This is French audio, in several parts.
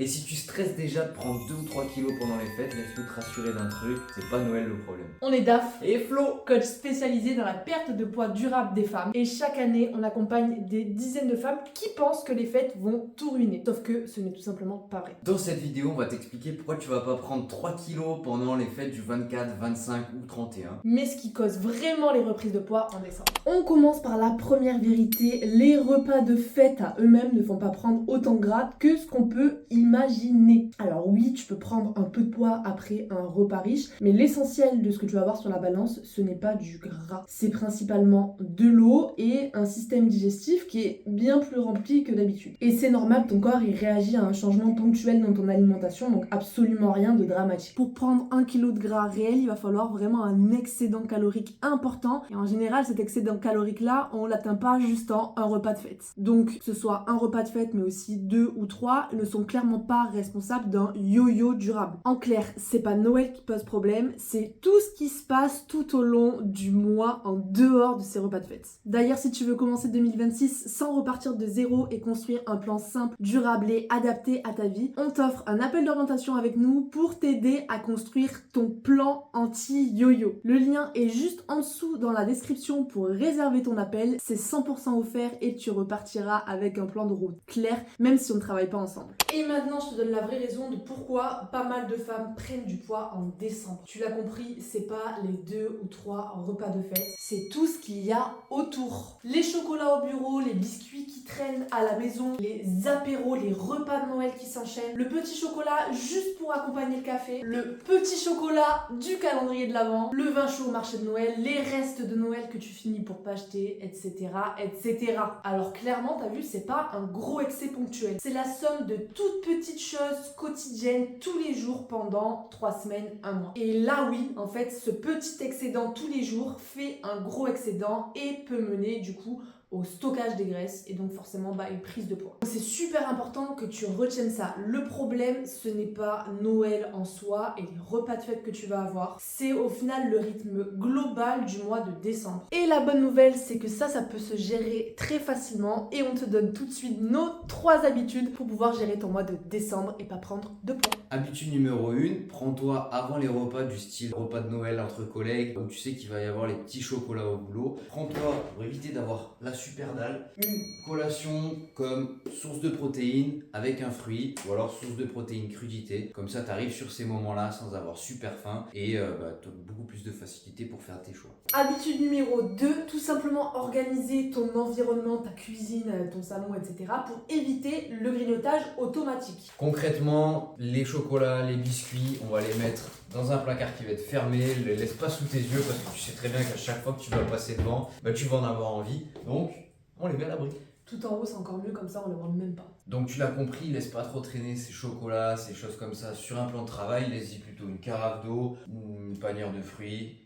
Et si tu stresses déjà de prendre 2 ou 3 kilos pendant les fêtes, laisse-moi te rassurer d'un truc, c'est pas Noël le problème. On est DAF, Et Flo, coach spécialisé dans la perte de poids durable des femmes. Et chaque année, on accompagne des dizaines de femmes qui pensent que les fêtes vont tout ruiner. Sauf que ce n'est tout simplement pas vrai. dans cette vidéo, on va t'expliquer pourquoi tu vas pas prendre 3 kilos pendant les fêtes du 24, 25 ou 31. Mais ce qui cause vraiment les reprises de poids en décembre. On commence par la première vérité, les repas de fête à eux-mêmes ne font pas prendre autant de gras que ce qu'on peut imaginer. Alors oui, tu peux prendre un peu de poids après un repas riche, mais l'essentiel de ce que tu vas avoir sur la balance, ce n'est pas du gras. C'est principalement de l'eau et un système digestif qui est bien plus rempli que d'habitude. Et c'est normal, ton corps il réagit à un changement ponctuel dans ton alimentation, donc absolument rien de dramatique. Pour prendre 1 kg de gras réel, il va falloir vraiment un excédent calorique important. Et en général, cet excédent calorique là, on l'atteint pas juste en un repas de fête. Donc, que ce soit un repas de fête, mais aussi 2 ou 3, ne sont clairement pas responsables d'un yo-yo durable. En clair, c'est pas Noël qui pose problème, c'est tout ce qui se passe tout au long du mois en dehors de ces repas de fête. D'ailleurs, si tu veux commencer 2026 sans repartir de zéro et construire un plan simple, durable et adapté à ta vie, on t'offre un appel d'orientation avec nous pour t'aider à construire ton plan anti-yo-yo. Le lien est juste en dessous dans la description pour réserver ton appel. C'est 100% offert et tu repartiras avec un plan de route clair, même si on ne travaille pas ensemble. Et maintenant, je te donne la vraie raison de pourquoi pas mal de femmes prennent du poids en décembre. Tu l'as compris, c'est pas les 2 ou 3 repas de fête, c'est tout ce qu'il y a autour. Les chocolats au bureau, les biscuits qui traînent à la maison, les apéros, les repas de Noël qui s'enchaînent, le petit chocolat juste pour accompagner le café, le petit chocolat du calendrier de l'Avent, le vin chaud au marché de Noël, les restes de Noël que tu finis pour pas acheter, etc., etc. Alors clairement, t'as vu, c'est pas un gros excès ponctuel. C'est la somme de toutes petites choses quotidiennes tous les jours pendant 3 semaines, 1 mois. Et là oui, en fait, ce petit excédent tous les jours fait un gros excédent et peut mener du coup au stockage des graisses et donc forcément une prise de poids. C'est super important que tu retiennes ça. Le problème, ce n'est pas Noël en soi et les repas de fête que tu vas avoir. C'est au final le rythme global du mois de décembre. Et la bonne nouvelle, c'est que ça peut se gérer très facilement et on te donne tout de suite nos 3 habitudes pour pouvoir gérer ton mois de décembre et pas prendre de poids. Habitude numéro 1, prends-toi avant les repas du style repas de Noël entre collègues où tu sais qu'il va y avoir les petits chocolats au boulot. Prends-toi, pour éviter d'avoir la super dalle, une collation comme source de protéines avec un fruit ou alors source de protéines crudité. Comme ça, tu arrives sur ces moments-là sans avoir super faim et tu as beaucoup plus de facilité pour faire tes choix. Habitude numéro 2, tout simplement organiser ton environnement, ta cuisine, ton salon, etc. pour éviter le grignotage automatique. Concrètement, les chocolats, les biscuits, on va les mettre dans un placard qui va être fermé, ne les laisse pas sous tes yeux parce que tu sais très bien qu'à chaque fois que tu vas passer devant, tu vas en avoir envie. Donc, on les met à l'abri. Tout en haut, c'est encore mieux, comme ça on ne le voit même pas. Donc tu l'as compris, laisse pas trop traîner ces chocolats, ces choses comme ça sur un plan de travail, laisse-y plutôt une carafe d'eau, une panière de fruits,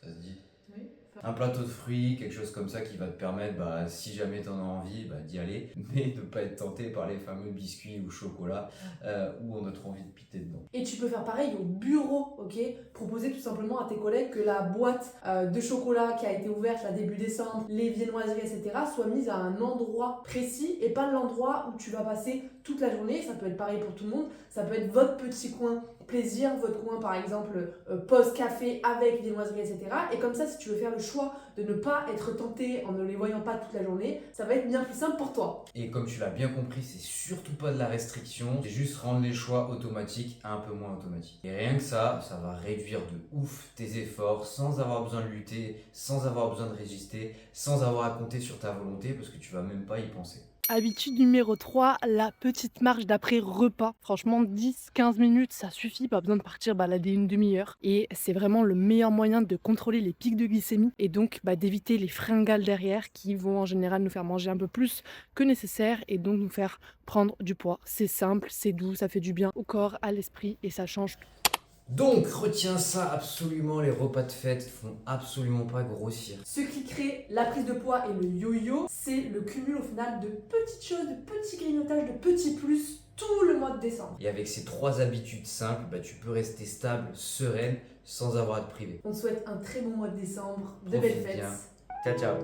ça se dit. Oui. Un plateau de fruits, quelque chose comme ça qui va te permettre, si jamais tu en as envie, d'y aller, mais de ne pas être tenté par les fameux biscuits ou chocolats où on a trop envie de piter dedans. Et tu peux faire pareil au bureau, ok? Proposer tout simplement à tes collègues que la boîte de chocolat qui a été ouverte là début décembre, les viennoiseries, etc. soit mise à un endroit précis et pas l'endroit où tu vas passer toute la journée. Ça peut être pareil pour tout le monde, ça peut être votre petit coin plaisir, votre coin par exemple pause café avec viennoiserie, etc. Et comme ça, si tu veux faire le choix de ne pas être tenté en ne les voyant pas toute la journée, ça va être bien plus simple pour toi. Et comme tu l'as bien compris, c'est surtout pas de la restriction, c'est juste rendre les choix automatiques un peu moins automatiques. Et rien que ça va réduire de ouf tes efforts sans avoir besoin de lutter, sans avoir besoin de résister, sans avoir à compter sur ta volonté parce que tu vas même pas y penser. Habitude numéro 3, la petite marche d'après repas. Franchement, 10-15 minutes, ça suffit, pas besoin de partir balader une demi-heure. Et c'est vraiment le meilleur moyen de contrôler les pics de glycémie et donc d'éviter les fringales derrière qui vont en général nous faire manger un peu plus que nécessaire et donc nous faire prendre du poids. C'est simple, c'est doux, ça fait du bien au corps, à l'esprit et ça change tout. Donc retiens ça absolument, les repas de fête font absolument pas grossir. Ce qui crée la prise de poids et le yo-yo, c'est le cumul au final de petites choses, de petits grignotages, de petits plus tout le mois de décembre. Et avec ces 3 habitudes simples, tu peux rester stable, sereine, sans avoir à te priver. On te souhaite un très bon mois de décembre, de Profite belles fêtes. bien. Ciao ciao.